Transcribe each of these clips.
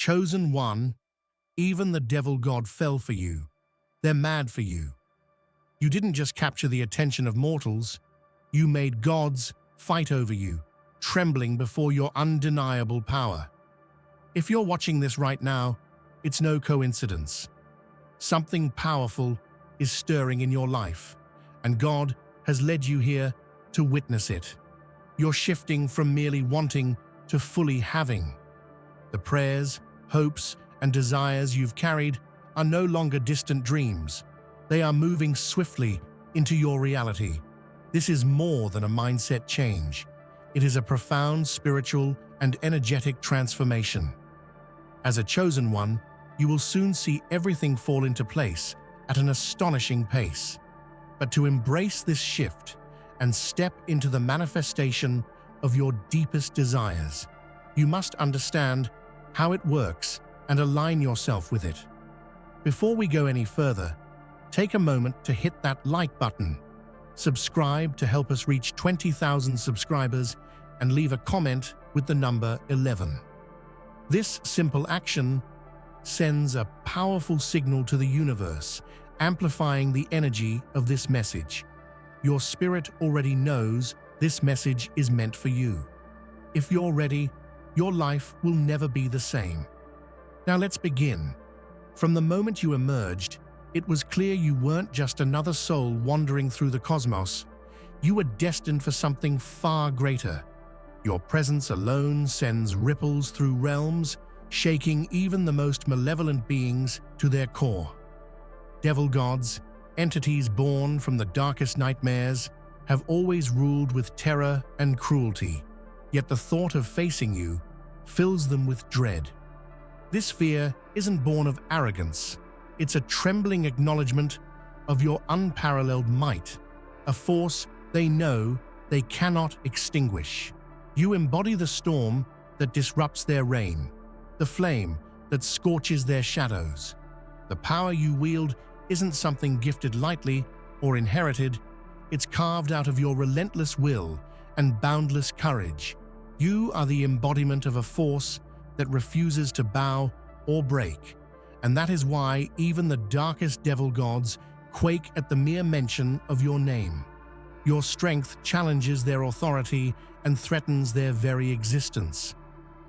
chosen one, even the devil god fell for you. They're mad for you. You didn't just capture the attention of mortals, you made gods fight over you, trembling before your undeniable power. If you're watching this right now, it's no coincidence. Something powerful is stirring in your life, and God has led you here to witness it. You're shifting from merely wanting to fully having. The prayers, hopes, and desires you've carried are no longer distant dreams. They are moving swiftly into your reality. This is more than a mindset change. It is a profound spiritual and energetic transformation. As a chosen one, you will soon see everything fall into place at an astonishing pace. But to embrace this shift and step into the manifestation of your deepest desires, you must understand how it works and align yourself with it. Before we go any further, take a moment to hit that like button, subscribe to help us reach 20,000 subscribers, and leave a comment with the number 11. This simple action sends a powerful signal to the universe, amplifying the energy of this message. Your spirit already knows this message is meant for you. If you're ready, your life will never be the same. Now let's begin. From the moment you emerged, it was clear you weren't just another soul wandering through the cosmos. You were destined for something far greater. Your presence alone sends ripples through realms, shaking even the most malevolent beings to their core. Devil gods, entities born from the darkest nightmares, have always ruled with terror and cruelty, yet the thought of facing you fills them with dread. This fear isn't born of arrogance. It's a trembling acknowledgement of your unparalleled might, a force they know they cannot extinguish. You embody the storm that disrupts their reign, the flame that scorches their shadows. The power you wield isn't something gifted lightly or inherited. It's carved out of your relentless will and boundless courage. You are the embodiment of a force that refuses to bow or break, and that is why even the darkest devil gods quake at the mere mention of your name. Your strength challenges their authority and threatens their very existence.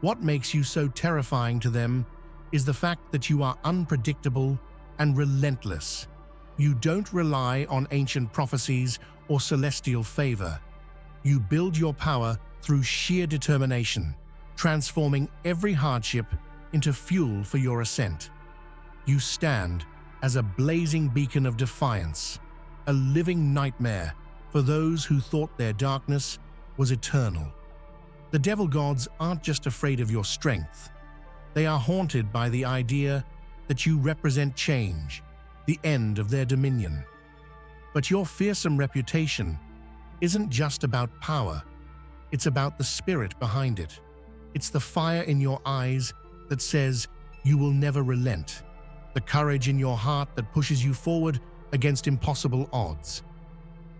What makes you so terrifying to them is the fact that you are unpredictable and relentless. You don't rely on ancient prophecies or celestial favor. You build your power through sheer determination, transforming every hardship into fuel for your ascent. You stand as a blazing beacon of defiance, a living nightmare for those who thought their darkness was eternal. The devil gods aren't just afraid of your strength. They are haunted by the idea that you represent change, the end of their dominion. But your fearsome reputation isn't just about power. It's about the spirit behind it. It's the fire in your eyes that says you will never relent, the courage in your heart that pushes you forward against impossible odds.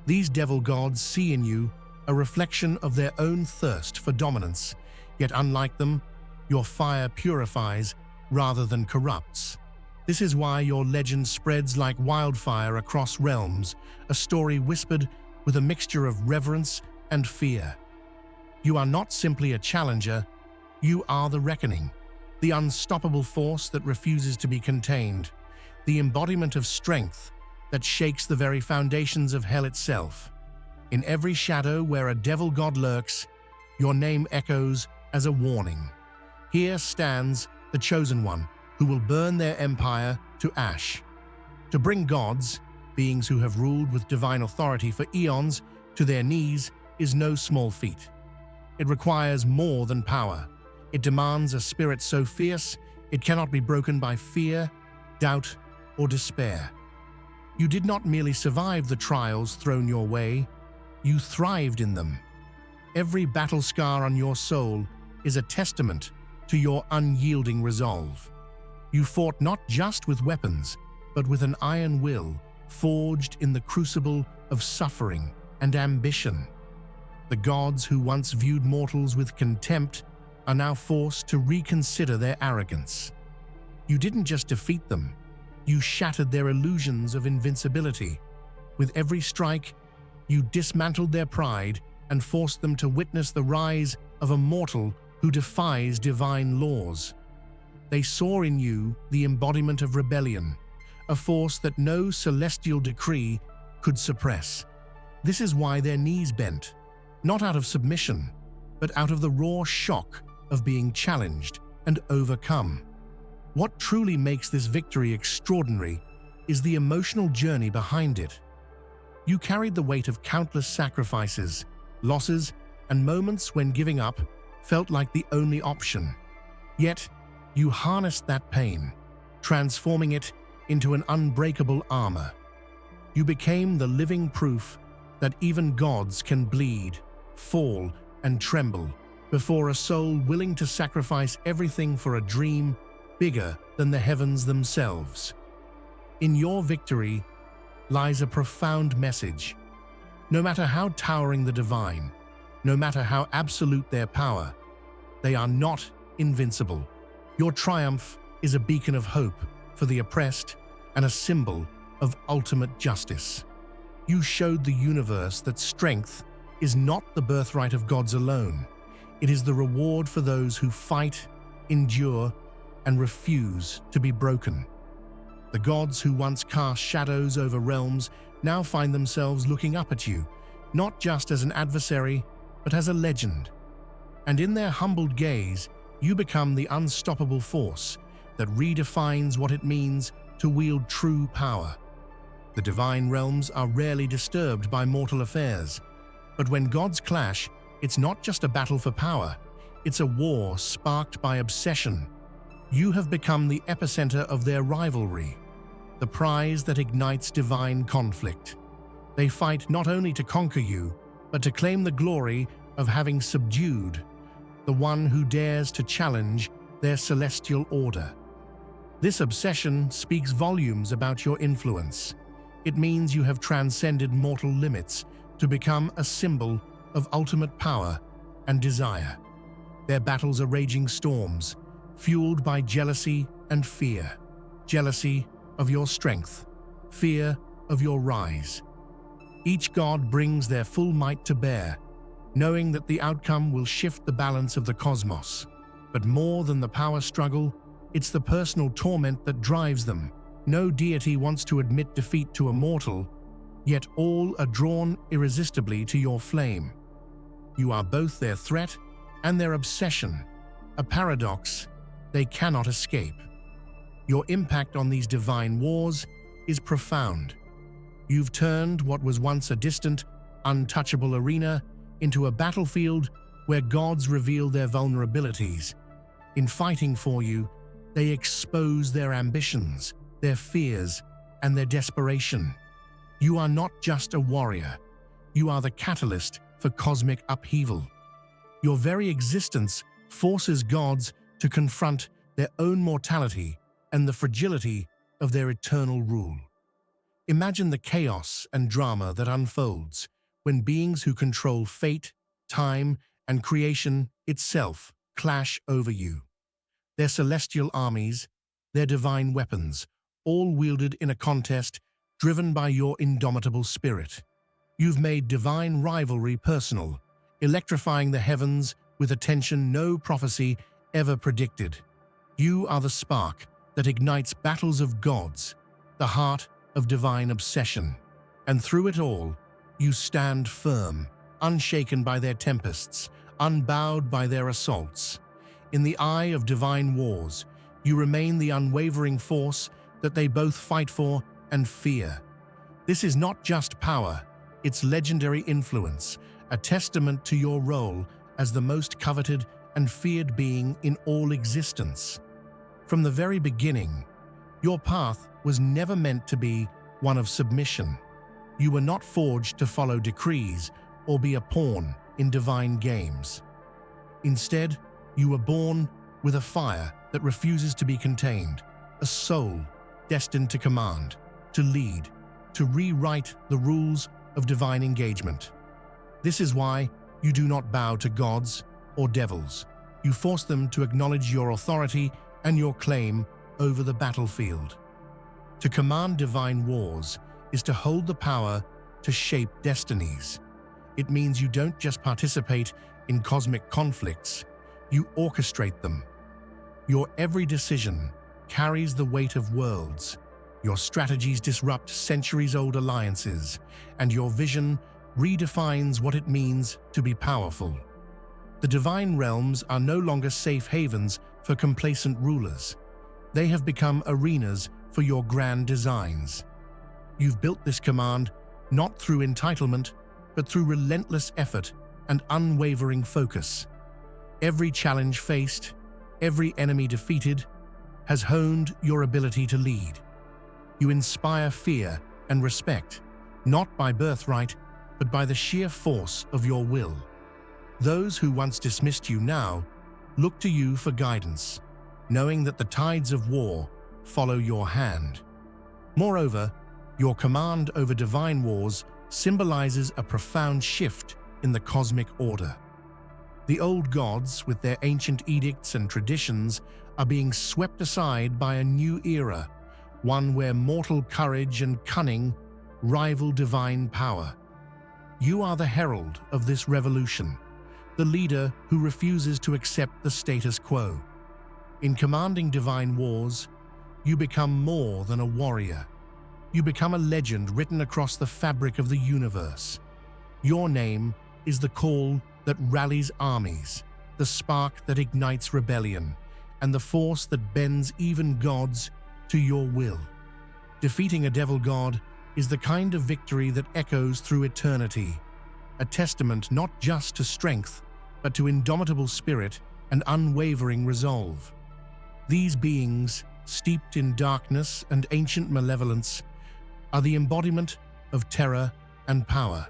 These devil gods see in you a reflection of their own thirst for dominance, yet unlike them, your fire purifies rather than corrupts. This is why your legend spreads like wildfire across realms, a story whispered with a mixture of reverence and fear. You are not simply a challenger, you are the reckoning, the unstoppable force that refuses to be contained, the embodiment of strength that shakes the very foundations of hell itself. In every shadow where a devil god lurks, your name echoes as a warning. Here stands the chosen one, who will burn their empire to ash. To bring gods, beings who have ruled with divine authority for eons, to their knees is no small feat. It requires more than power. It demands a spirit so fierce it cannot be broken by fear, doubt, or despair. You did not merely survive the trials thrown your way, you thrived in them. Every battle scar on your soul is a testament to your unyielding resolve. You fought not just with weapons, but with an iron will forged in the crucible of suffering and ambition. The gods who once viewed mortals with contempt are now forced to reconsider their arrogance. You didn't just defeat them, you shattered their illusions of invincibility. With every strike, you dismantled their pride and forced them to witness the rise of a mortal who defies divine laws. They saw in you the embodiment of rebellion, a force that no celestial decree could suppress. This is why their knees bent, not out of submission, but out of the raw shock of being challenged and overcome. What truly makes this victory extraordinary is the emotional journey behind it. You carried the weight of countless sacrifices, losses, and moments when giving up felt like the only option. Yet, you harnessed that pain, transforming it into an unbreakable armor. You became the living proof that even gods can bleed, fall, and tremble before a soul willing to sacrifice everything for a dream bigger than the heavens themselves. In your victory lies a profound message. No matter how towering the divine, no matter how absolute their power, they are not invincible. Your triumph is a beacon of hope for the oppressed and a symbol of ultimate justice. You showed the universe that strength is not the birthright of gods alone. It is the reward for those who fight, endure, and refuse to be broken. The gods who once cast shadows over realms now find themselves looking up at you, not just as an adversary, but as a legend. And in their humbled gaze, you become the unstoppable force that redefines what it means to wield true power. The divine realms are rarely disturbed by mortal affairs, but when gods clash, it's not just a battle for power, it's a war sparked by obsession. You have become the epicenter of their rivalry, the prize that ignites divine conflict. They fight not only to conquer you, but to claim the glory of having subdued the one who dares to challenge their celestial order. This obsession speaks volumes about your influence. It means you have transcended mortal limits to become a symbol of ultimate power and desire. Their battles are raging storms, fueled by jealousy and fear. Jealousy of your strength, fear of your rise. Each god brings their full might to bear, knowing that the outcome will shift the balance of the cosmos. But more than the power struggle, it's the personal torment that drives them. No deity wants to admit defeat to a mortal, yet all are drawn irresistibly to your flame. You are both their threat and their obsession, a paradox they cannot escape. Your impact on these divine wars is profound. You've turned what was once a distant, untouchable arena into a battlefield where gods reveal their vulnerabilities. In fighting for you, they expose their ambitions, their fears, and their desperation. You are not just a warrior, you are the catalyst for cosmic upheaval. Your very existence forces gods to confront their own mortality and the fragility of their eternal rule. Imagine the chaos and drama that unfolds when beings who control fate, time, and creation itself clash over you. Their celestial armies, their divine weapons, all wielded in a contest driven by your indomitable spirit. You've made divine rivalry personal, electrifying the heavens with a tension no prophecy ever predicted. You are the spark that ignites battles of gods, the heart of divine obsession. And through it all, you stand firm, unshaken by their tempests, unbowed by their assaults. In the eye of divine wars, you remain the unwavering force that they both fight for and fear. This is not just power, it's legendary influence, a testament to your role as the most coveted and feared being in all existence. From the very beginning, your path was never meant to be one of submission. You were not forged to follow decrees or be a pawn in divine games. Instead, you were born with a fire that refuses to be contained, a soul destined to command, to lead, to rewrite the rules of divine engagement. This is why you do not bow to gods or devils. You force them to acknowledge your authority and your claim over the battlefield. To command divine wars is to hold the power to shape destinies. It means you don't just participate in cosmic conflicts, you orchestrate them. Your every decision carries the weight of worlds. Your strategies disrupt centuries-old alliances, and your vision redefines what it means to be powerful. The divine realms are no longer safe havens for complacent rulers. They have become arenas for your grand designs. You've built this command not through entitlement, but through relentless effort and unwavering focus. Every challenge faced, every enemy defeated, has honed your ability to lead. You inspire fear and respect, not by birthright, but by the sheer force of your will. Those who once dismissed you now look to you for guidance, knowing that the tides of war follow your hand. Moreover, your command over divine wars symbolizes a profound shift in the cosmic order. The old gods, with their ancient edicts and traditions, are being swept aside by a new era, one where mortal courage and cunning rival divine power. You are the herald of this revolution, the leader who refuses to accept the status quo. In commanding divine wars, you become more than a warrior. You become a legend written across the fabric of the universe. Your name is the call that rallies armies, the spark that ignites rebellion, and the force that bends even gods to your will. Defeating a devil god is the kind of victory that echoes through eternity, a testament not just to strength, but to indomitable spirit and unwavering resolve. These beings, steeped in darkness and ancient malevolence, are the embodiment of terror and power.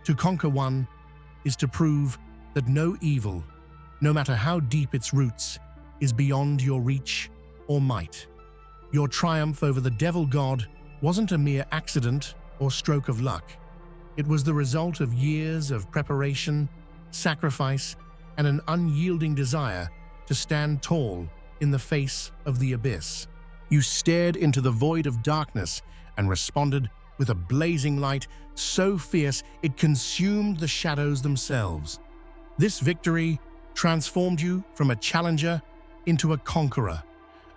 To conquer one is to prove that no evil, no matter how deep its roots, is beyond your reach or might. Your triumph over the devil god wasn't a mere accident or stroke of luck. It was the result of years of preparation, sacrifice, and an unyielding desire to stand tall in the face of the abyss. You stared into the void of darkness and responded with a blazing light so fierce it consumed the shadows themselves. This victory transformed you from a challenger into a conqueror,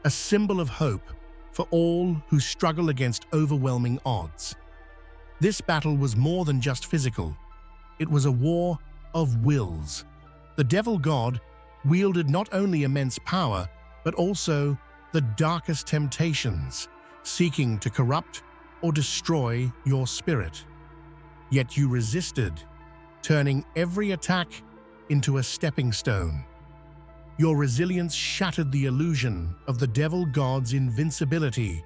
a symbol of hope for all who struggle against overwhelming odds. This battle was more than just physical. It was a war of wills. The devil god wielded not only immense power, but also the darkest temptations, seeking to corrupt or destroy your spirit. Yet you resisted, turning every attack into a stepping stone. Your resilience shattered the illusion of the devil god's invincibility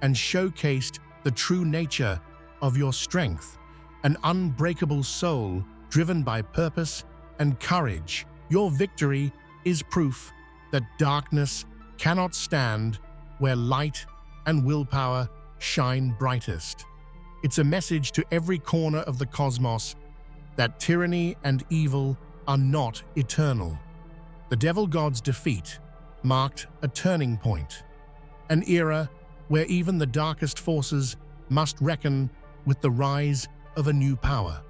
and showcased the true nature of your strength, an unbreakable soul driven by purpose and courage. Your victory is proof that darkness cannot stand where light and willpower shine brightest. It's a message to every corner of the cosmos that tyranny and evil are not eternal. The devil god's defeat marked a turning point, an era where even the darkest forces must reckon with the rise of a new power.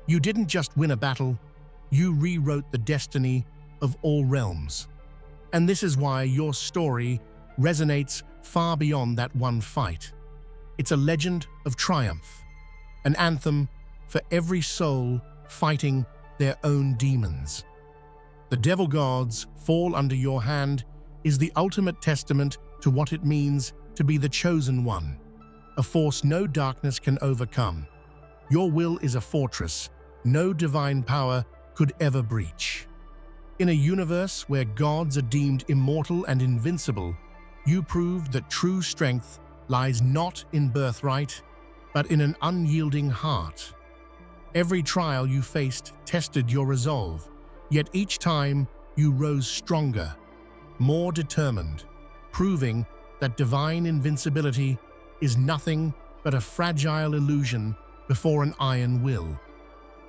You didn't just win a battle, you rewrote the destiny of all realms. And this is why your story resonates far beyond that one fight. It's a legend of triumph, an anthem for every soul fighting their own demons. The devil gods fall under your hand is the ultimate testament to what it means to be the chosen one, a force no darkness can overcome. Your will is a fortress no divine power could ever breach. In a universe where gods are deemed immortal and invincible, you proved that true strength lies not in birthright, but in an unyielding heart. Every trial you faced tested your resolve, yet each time you rose stronger, more determined, proving that divine invincibility is nothing but a fragile illusion before an iron will.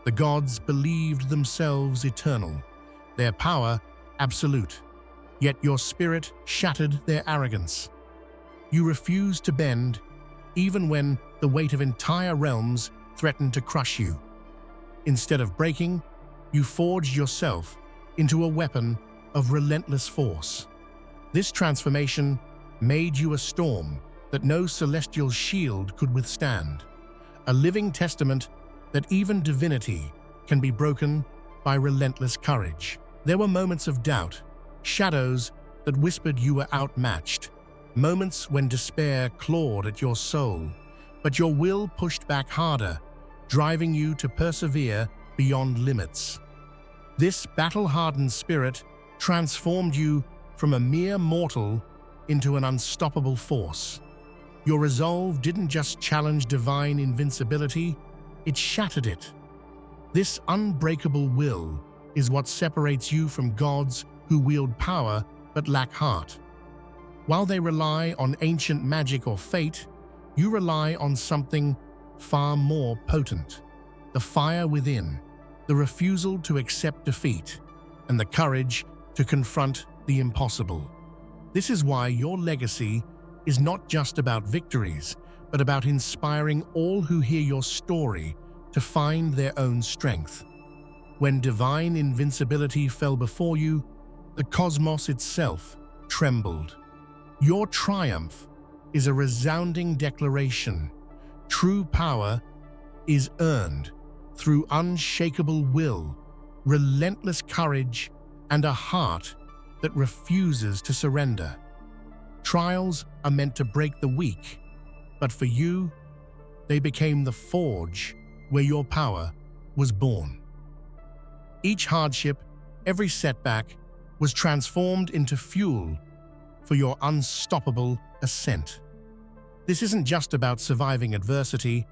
The gods believed themselves eternal, their power absolute. Yet your spirit shattered their arrogance. You refused to bend, even when the weight of entire realms threatened to crush you. Instead of breaking, you forged yourself into a weapon of relentless force. This transformation made you a storm that no celestial shield could withstand, a living testament that even divinity can be broken by relentless courage. There were moments of doubt, shadows that whispered you were outmatched, moments when despair clawed at your soul, but your will pushed back harder, driving you to persevere beyond limits. This battle-hardened spirit transformed you from a mere mortal into an unstoppable force. Your resolve didn't just challenge divine invincibility, it shattered it. This unbreakable will is what separates you from gods who wield power but lack heart. While they rely on ancient magic or fate, you rely on something far more potent: the fire within, the refusal to accept defeat, and the courage to confront the impossible. This is why your legacy is not just about victories, but about inspiring all who hear your story to find their own strength. When divine invincibility fell before you, the cosmos itself trembled. Your triumph is a resounding declaration. True power is earned through unshakable will, relentless courage, and a heart that refuses to surrender. Trials are meant to break the weak, but for you, they became the forge where your power was born. Each hardship, every setback, was transformed into fuel for your unstoppable ascent. This isn't just about surviving adversity,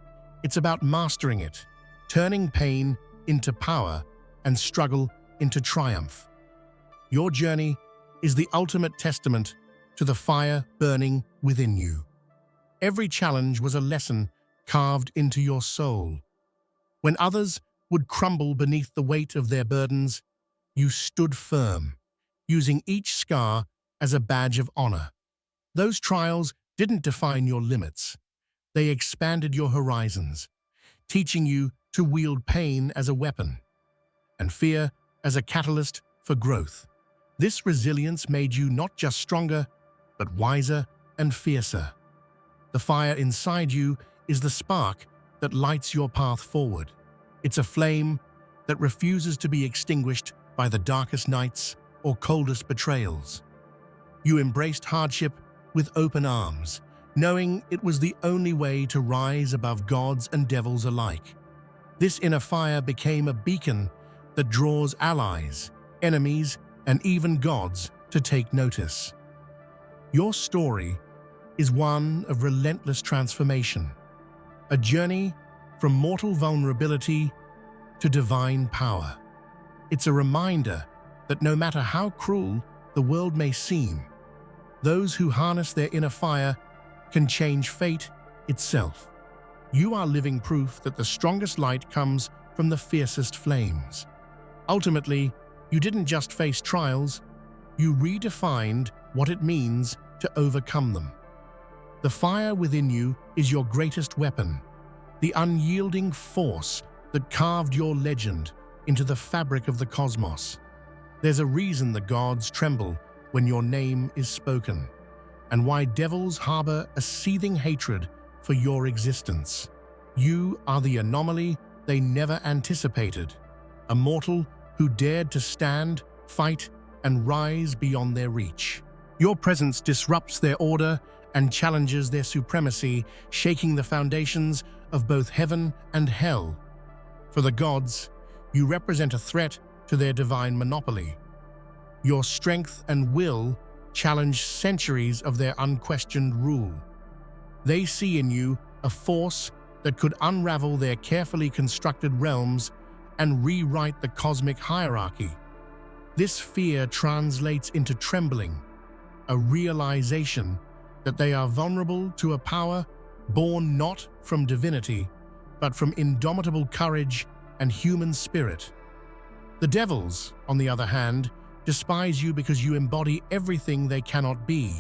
it's about mastering it, turning pain into power and struggle into triumph. Your journey is the ultimate testament to the fire burning within you. Every challenge was a lesson carved into your soul. When others would crumble beneath the weight of their burdens, you stood firm, using each scar as a badge of honor. Those trials didn't define your limits. They expanded your horizons, teaching you to wield pain as a weapon and fear as a catalyst for growth. This resilience made you not just stronger, but wiser and fiercer. The fire inside you is the spark that lights your path forward. It's a flame that refuses to be extinguished by the darkest nights or coldest betrayals. You embraced hardship with open arms, knowing it was the only way to rise above gods and devils alike. This inner fire became a beacon that draws allies, enemies, and even gods to take notice. Your story is one of relentless transformation, a journey from mortal vulnerability to divine power. It's a reminder that no matter how cruel the world may seem, those who harness their inner fire can change fate itself. You are living proof that the strongest light comes from the fiercest flames. Ultimately, you didn't just face trials, you redefined what it means to overcome them. The fire within you is your greatest weapon, the unyielding force that carved your legend into the fabric of the cosmos. There's a reason the gods tremble when your name is spoken, and why devils harbor a seething hatred for your existence. You are the anomaly they never anticipated, a mortal who dared to stand, fight, and rise beyond their reach. Your presence disrupts their order and challenges their supremacy, shaking the foundations of both heaven and hell. For the gods, you represent a threat to their divine monopoly. Your strength and will challenge centuries of their unquestioned rule. They see in you a force that could unravel their carefully constructed realms and rewrite the cosmic hierarchy. This fear translates into trembling, a realization that they are vulnerable to a power born not from divinity, but from indomitable courage and human spirit. The devils, on the other hand, despise you because you embody everything they cannot be.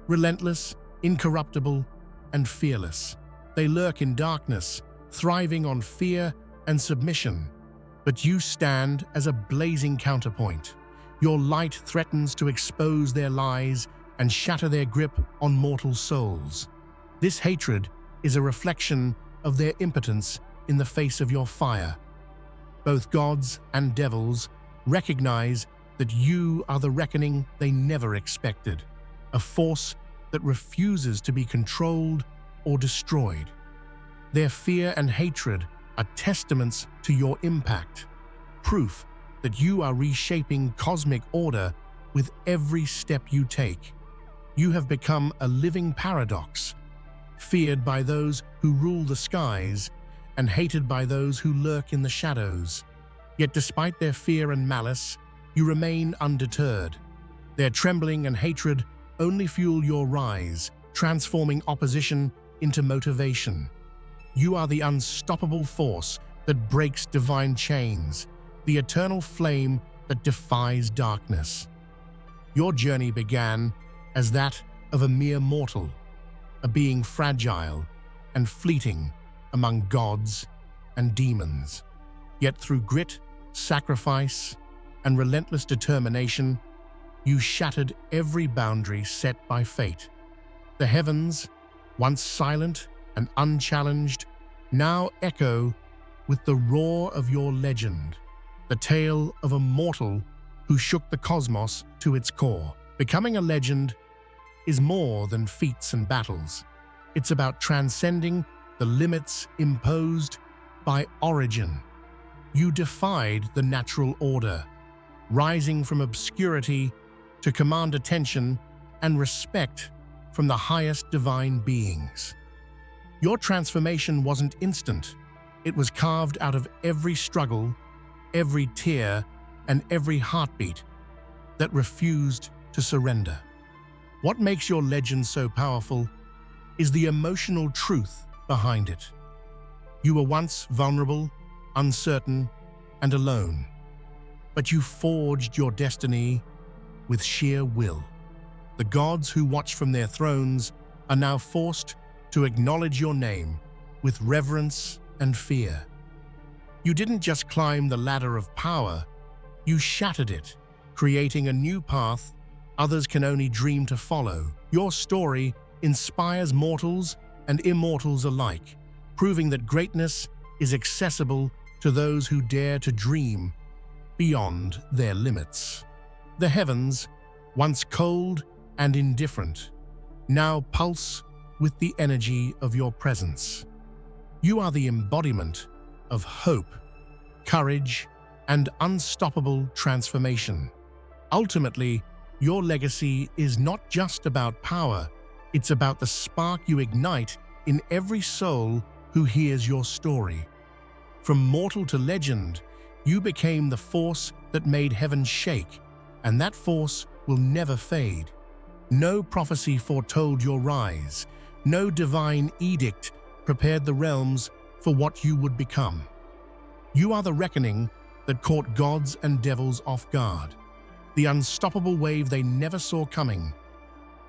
Relentless, incorruptible, and fearless. They lurk in darkness, thriving on fear and submission. But you stand as a blazing counterpoint. Your light threatens to expose their lies and shatter their grip on mortal souls. This hatred is a reflection of their impotence in the face of your fire. Both gods and devils recognize that you are the reckoning they never expected, a force that refuses to be controlled or destroyed. Their fear and hatred are testaments to your impact, proof that you are reshaping cosmic order with every step you take. You have become a living paradox, feared by those who rule the skies and hated by those who lurk in the shadows. Yet despite their fear and malice, you remain undeterred. Their trembling and hatred only fuel your rise, transforming opposition into motivation. You are the unstoppable force that breaks divine chains, the eternal flame that defies darkness. Your journey began as that of a mere mortal, a being fragile and fleeting among gods and demons. Yet through grit, sacrifice, and relentless determination, you shattered every boundary set by fate. The heavens, once silent and unchallenged, now echo with the roar of your legend, the tale of a mortal who shook the cosmos to its core. Becoming a legend is more than feats and battles. It's about transcending the limits imposed by origin. You defied the natural order, rising from obscurity to command attention and respect from the highest divine beings. Your transformation wasn't instant. It was carved out of every struggle, every tear, and every heartbeat that refused to surrender. What makes your legend so powerful is the emotional truth behind it. You were once vulnerable, uncertain, and alone, but you forged your destiny with sheer will. The gods who watch from their thrones are now forced to acknowledge your name with reverence and fear. You didn't just climb the ladder of power, you shattered it, creating a new path others can only dream to follow. Your story inspires mortals and immortals alike, proving that greatness is accessible to those who dare to dream beyond their limits. The heavens, once cold and indifferent, now pulse with the energy of your presence. You are the embodiment of hope, courage, and unstoppable transformation. Ultimately, your legacy is not just about power, it's about the spark you ignite in every soul who hears your story. From mortal to legend, you became the force that made heaven shake, and that force will never fade. No prophecy foretold your rise, no divine edict prepared the realms for what you would become. You are the reckoning that caught gods and devils off guard, the unstoppable wave they never saw coming.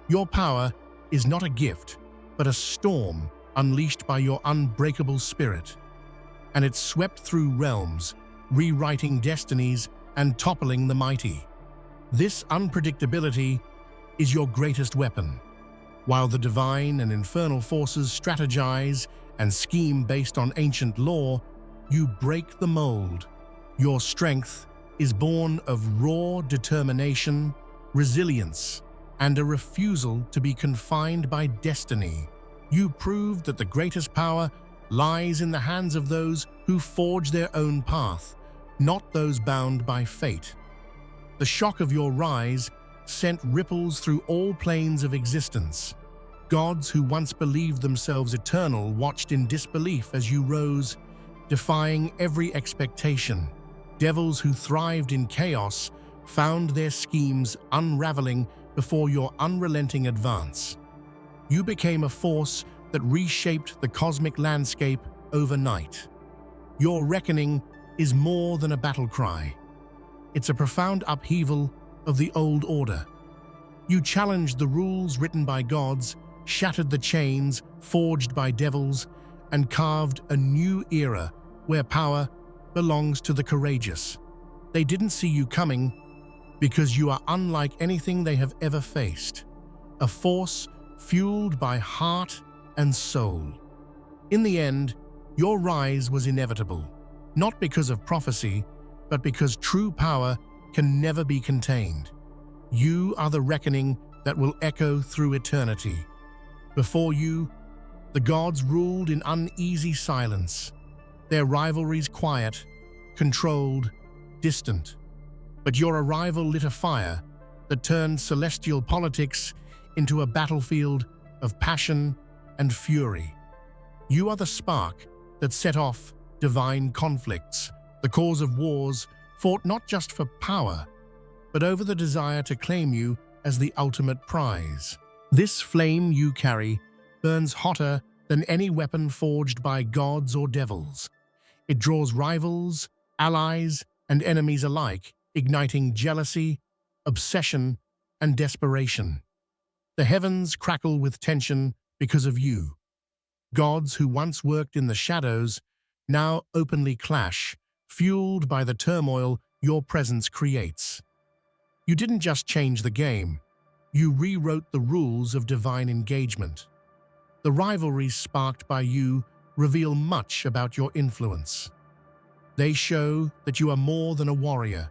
Your power is not a gift, but a storm unleashed by your unbreakable spirit, and it swept through realms, rewriting destinies and toppling the mighty. This unpredictability is your greatest weapon. While the divine and infernal forces strategize and scheme based on ancient law, you break the mold. Your strength is born of raw determination, resilience, and a refusal to be confined by destiny. You proved that the greatest power lies in the hands of those who forge their own path, not those bound by fate. The shock of your rise sent ripples through all planes of existence. Gods who once believed themselves eternal watched in disbelief as you rose, defying every expectation. Devils who thrived in chaos found their schemes unraveling before your unrelenting advance. You became a force that reshaped the cosmic landscape overnight. Your reckoning is more than a battle cry. It's a profound upheaval of the old order. You challenged the rules written by gods, shattered the chains forged by devils, and carved a new era where power belongs to the courageous. They didn't see you coming because you are unlike anything they have ever faced, a force fueled by heart and soul. In the end, your rise was inevitable, not because of prophecy, but because true power can never be contained. You are the reckoning that will echo through eternity. Before you, the gods ruled in uneasy silence, their rivalries quiet, controlled, distant. But your arrival lit a fire that turned celestial politics into a battlefield of passion and fury. You are the spark that set off divine conflicts, the cause of wars fought not just for power, but over the desire to claim you as the ultimate prize. This flame you carry burns hotter than any weapon forged by gods or devils. It draws rivals, allies, and enemies alike, igniting jealousy, obsession, and desperation. The heavens crackle with tension because of you. Gods who once worked in the shadows now openly clash, fueled by the turmoil your presence creates. You didn't just change the game, you rewrote the rules of divine engagement. The rivalries sparked by you reveal much about your influence. They show that you are more than a warrior.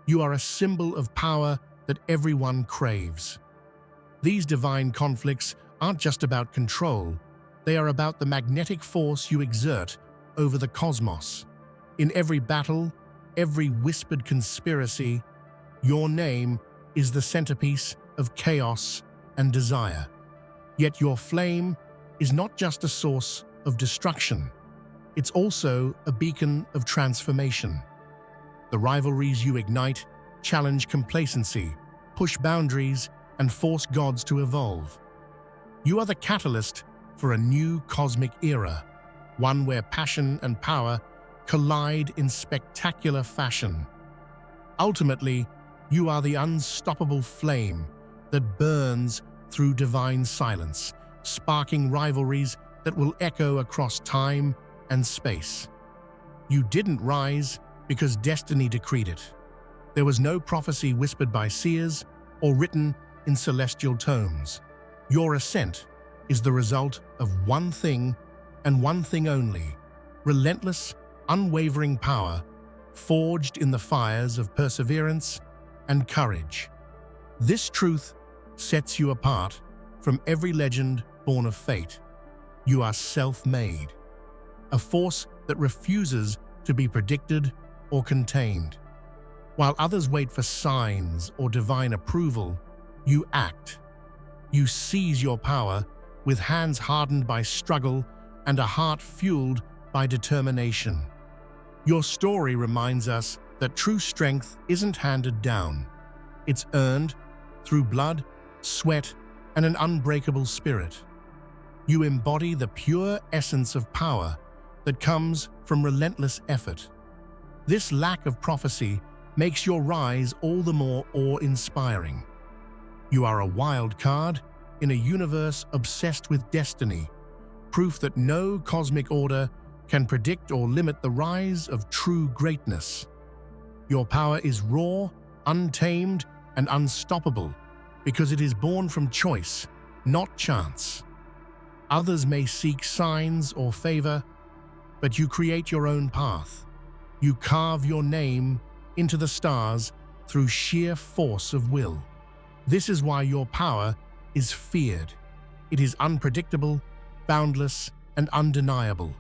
You are a symbol of power that everyone craves. These divine conflicts aren't just about control, they are about the magnetic force you exert over the cosmos. In every battle, every whispered conspiracy, your name is the centerpiece of chaos and desire. Yet your flame is not just a source of destruction, it's also a beacon of transformation. The rivalries you ignite challenge complacency, push boundaries, and force gods to evolve. You are the catalyst for a new cosmic era, one where passion and power collide in spectacular fashion. Ultimately, you are the unstoppable flame that burns through divine silence, sparking rivalries that will echo across time and space. You didn't rise because destiny decreed it. There was no prophecy whispered by seers or written in celestial tomes. Your ascent is the result of one thing and one thing only: relentless, unwavering power, forged in the fires of perseverance and courage. This truth sets you apart from every legend born of fate. You are self-made, a force that refuses to be predicted or contained. While others wait for signs or divine approval, you act. You seize your power with hands hardened by struggle and a heart fueled by determination. Your story reminds us that true strength isn't handed down. It's earned through blood, sweat, and an unbreakable spirit. You embody the pure essence of power that comes from relentless effort. This lack of prophecy makes your rise all the more awe-inspiring. You are a wild card in a universe obsessed with destiny, proof that no cosmic order can predict or limit the rise of true greatness. Your power is raw, untamed, and unstoppable because it is born from choice, not chance. Others may seek signs or favor, but you create your own path. You carve your name into the stars through sheer force of will. This is why your power is feared. It is unpredictable, boundless, and undeniable.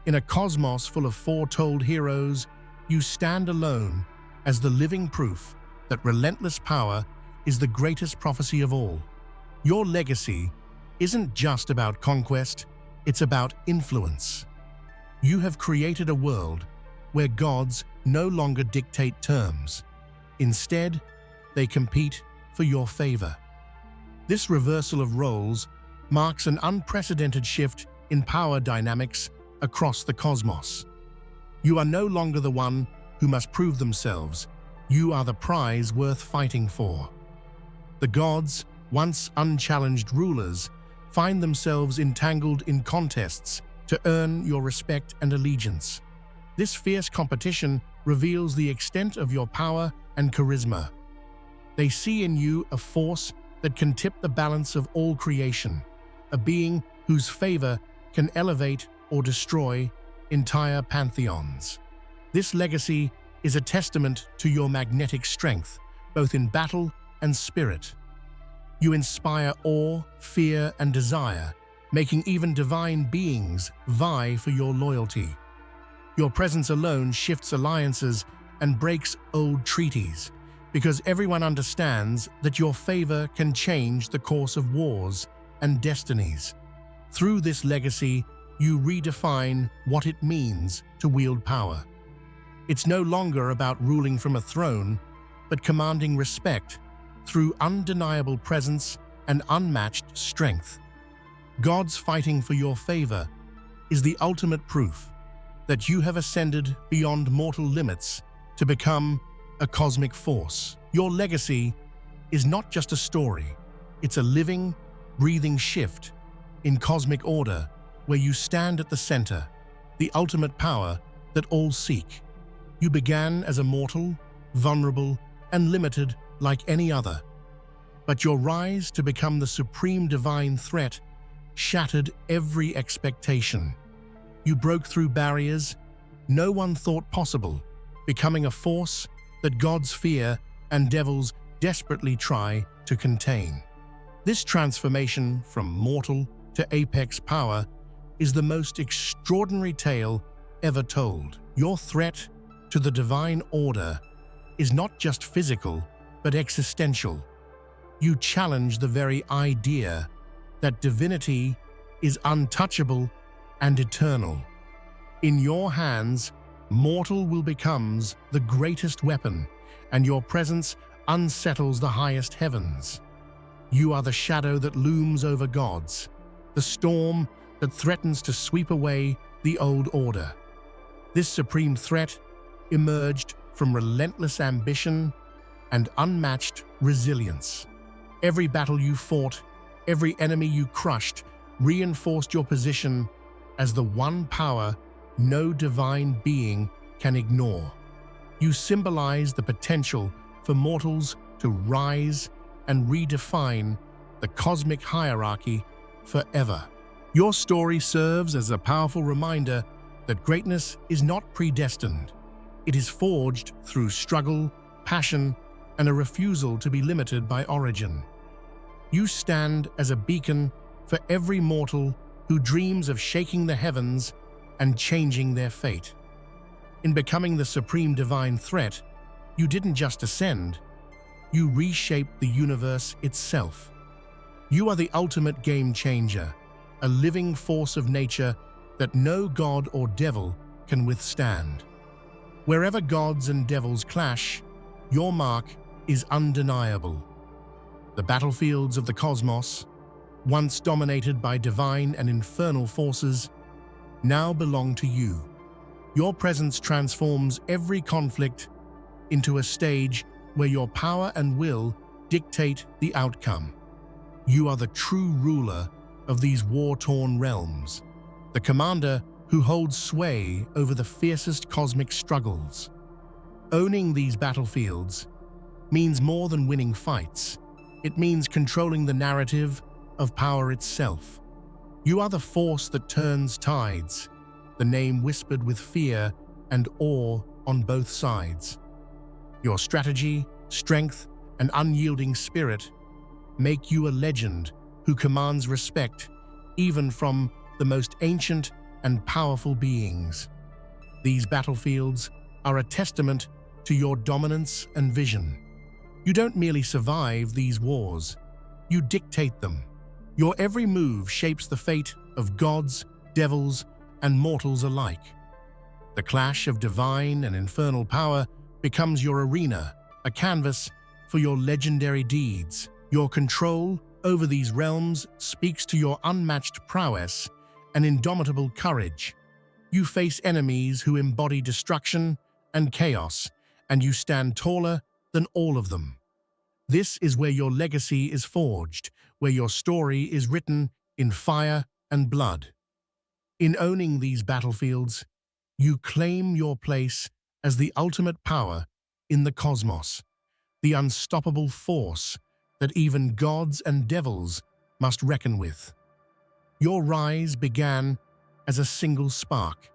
In a cosmos full of foretold heroes, you stand alone as the living proof that relentless power is the greatest prophecy of all. Your legacy isn't just about conquest, it's about influence. You have created a world where gods no longer dictate terms. Instead, they compete for your favor. This reversal of roles marks an unprecedented shift in power dynamics across the cosmos. You are no longer the one who must prove themselves. You are the prize worth fighting for. The gods, once unchallenged rulers, find themselves entangled in contests to earn your respect and allegiance. This fierce competition reveals the extent of your power and charisma. They see in you a force that can tip the balance of all creation, a being whose favor can elevate or destroy entire pantheons. This legacy is a testament to your magnetic strength, both in battle and spirit. You inspire awe, fear, and desire, making even divine beings vie for your loyalty. Your presence alone shifts alliances and breaks old treaties, because everyone understands that your favor can change the course of wars and destinies. Through this legacy, you redefine what it means to wield power. It's no longer about ruling from a throne, but commanding respect through undeniable presence and unmatched strength. Gods fighting for your favor is the ultimate proof that you have ascended beyond mortal limits to become a cosmic force. Your legacy is not just a story, it's a living, breathing shift in cosmic order where you stand at the center, the ultimate power that all seek. You began as a mortal, vulnerable, and limited like any other. But your rise to become the supreme divine threat shattered every expectation. You broke through barriers no one thought possible, becoming a force that gods fear and devils desperately try to contain. This transformation from mortal to apex power is the most extraordinary tale ever told. Your threat to the divine order is not just physical, but existential. You challenge the very idea that divinity is untouchable and eternal. In your hands, mortal will becomes the greatest weapon, and your presence unsettles the highest heavens. You are the shadow that looms over gods, the storm that threatens to sweep away the old order. This supreme threat emerged from relentless ambition and unmatched resilience. Every battle you fought, every enemy you crushed, reinforced your position as the one power no divine being can ignore. You symbolize the potential for mortals to rise and redefine the cosmic hierarchy forever. Your story serves as a powerful reminder that greatness is not predestined. It is forged through struggle, passion, and a refusal to be limited by origin. You stand as a beacon for every mortal who dreams of shaking the heavens and changing their fate. In becoming the supreme divine threat, you didn't just ascend, you reshaped the universe itself. You are the ultimate game changer, a living force of nature that no god or devil can withstand. Wherever gods and devils clash, your mark is undeniable. The battlefields of the cosmos, once dominated by divine and infernal forces, now belong to you. Your presence transforms every conflict into a stage where your power and will dictate the outcome. You are the true ruler of these war-torn realms, the commander who holds sway over the fiercest cosmic struggles. Owning these battlefields means more than winning fights. It means controlling the narrative of power itself. You are the force that turns tides, the name whispered with fear and awe on both sides. Your strategy, strength, and unyielding spirit make you a legend who commands respect even from the most ancient and powerful beings. These battlefields are a testament to your dominance and vision. You don't merely survive these wars, you dictate them. Your every move shapes the fate of gods, devils, and mortals alike. The clash of divine and infernal power becomes your arena, a canvas for your legendary deeds. Your control over these realms speaks to your unmatched prowess and indomitable courage. You face enemies who embody destruction and chaos, and you stand taller than all of them. This is where your legacy is forged, where your story is written in fire and blood. In owning these battlefields, you claim your place as the ultimate power in the cosmos, the unstoppable force that even gods and devils must reckon with. Your rise began as a single spark,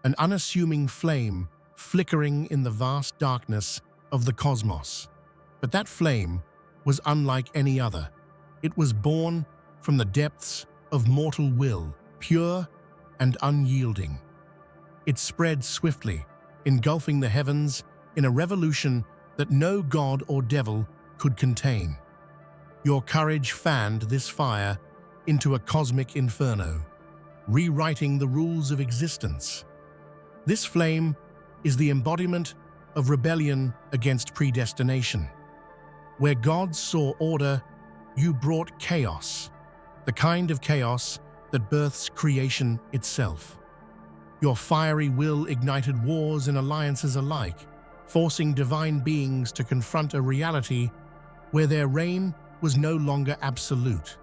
an unassuming flame flickering in the vast darkness of the cosmos. But that flame was unlike any other. It was born from the depths of mortal will, pure and unyielding. It spread swiftly, engulfing the heavens in a revolution that no god or devil could contain. Your courage fanned this fire into a cosmic inferno, rewriting the rules of existence. This flame is the embodiment of rebellion against predestination. Where gods saw order, you brought chaos, the kind of chaos that births creation itself. Your fiery will ignited wars and alliances alike, forcing divine beings to confront a reality where their reign was no longer absolute.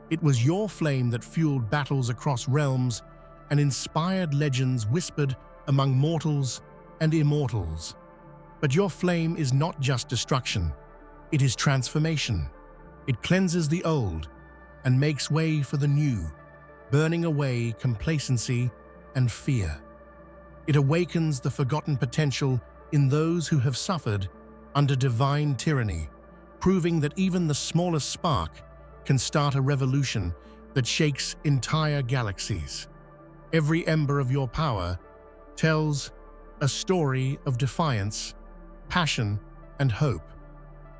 It was your flame that fueled battles across realms and inspired legends whispered among mortals and immortals. But your flame is not just destruction, it is transformation. It cleanses the old and makes way for the new, burning away complacency and fear. It awakens the forgotten potential in those who have suffered under divine tyranny, proving that even the smallest spark can start a revolution that shakes entire galaxies. Every ember of your power tells a story of defiance, passion, and hope.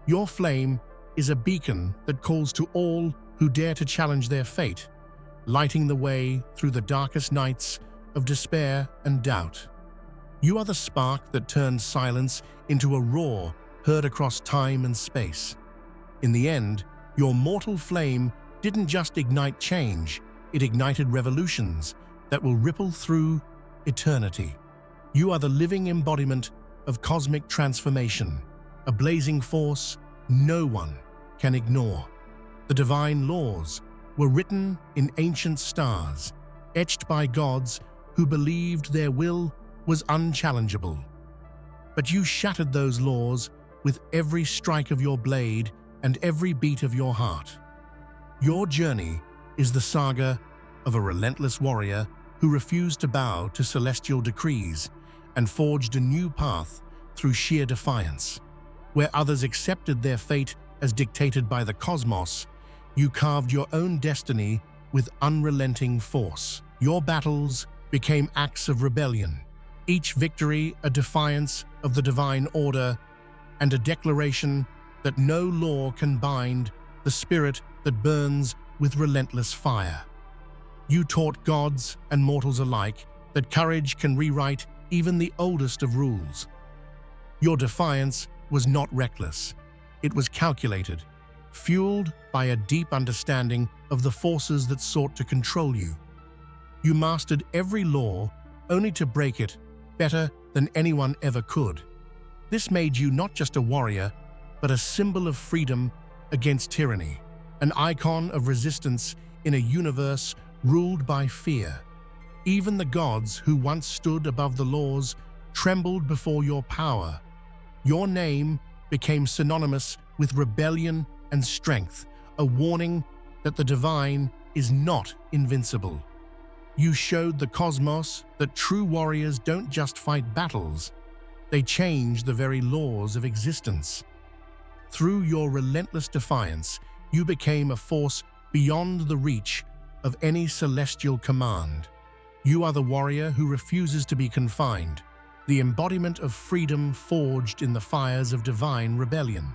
Your flame is a beacon that calls to all who dare to challenge their fate, lighting the way through the darkest nights of despair and doubt. You are the spark that turns silence into a roar heard across time and space. In the end, your mortal flame didn't just ignite change, it ignited revolutions that will ripple through eternity. You are the living embodiment of cosmic transformation, a blazing force no one can ignore. The divine laws were written in ancient stars, etched by gods who believed their will was unchallengeable. But you shattered those laws with every strike of your blade and every beat of your heart. Your journey is the saga of a relentless warrior who refused to bow to celestial decrees and forged a new path through sheer defiance. Where others accepted their fate as dictated by the cosmos, you carved your own destiny with unrelenting force. Your battles became acts of rebellion, each victory a defiance of the divine order and a declaration that no law can bind the spirit that burns with relentless fire. You taught gods and mortals alike that courage can rewrite even the oldest of rules. Your defiance was not reckless. It was calculated, fueled by a deep understanding of the forces that sought to control you. You mastered every law only to break it better than anyone ever could. This made you not just a warrior, but a symbol of freedom against tyranny, an icon of resistance in a universe ruled by fear. Even the gods who once stood above the laws trembled before your power. Your name became synonymous with rebellion and strength, a warning that the divine is not invincible. You showed the cosmos that true warriors don't just fight battles, they change the very laws of existence. Through your relentless defiance, you became a force beyond the reach of any celestial command. You are the warrior who refuses to be confined, the embodiment of freedom forged in the fires of divine rebellion.